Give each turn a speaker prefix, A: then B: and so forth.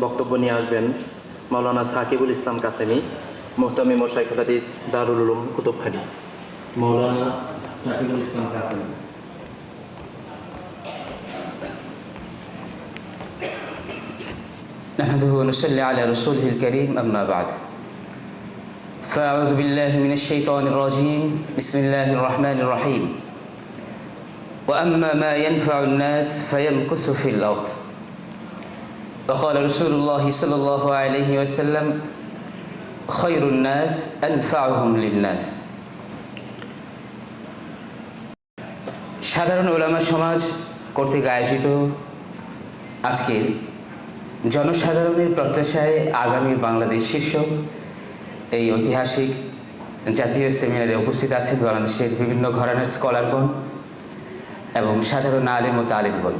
A: বক্তব্য নিয়ে আসবেন মাওলানা সাকিবুল ইসলাম কাসেমি, মুহতামিম ও শাইখুল হাদিস দারুল উলুম কুতুবখানী। মাওলানা সাকিবুল ইসলাম কাসেমি।
B: نحمده ونصلي على رسوله الكريم أما بعد فأعوذ بالله من الشيطان الرجيم بسم الله الرحمن الرحيم وأما ما ينفع الناس فيمكث في الأرض وقال رسول الله صلى الله عليه وسلم خير الناس أنفعهم للناس সাধারণ উলামা সমাজ কর্তৃক আয়োজিত আজকের জনসাধারণের প্রত্যাশায় আগামী বাংলাদেশ শীর্ষক এই ঐতিহাসিক জাতীয় সেমিনারে উপস্থিত আছেন বাংলাদেশের বিভিন্ন ঘরানার স্কলারগণ এবং সাধারণ আলেম ও তালিমগণ।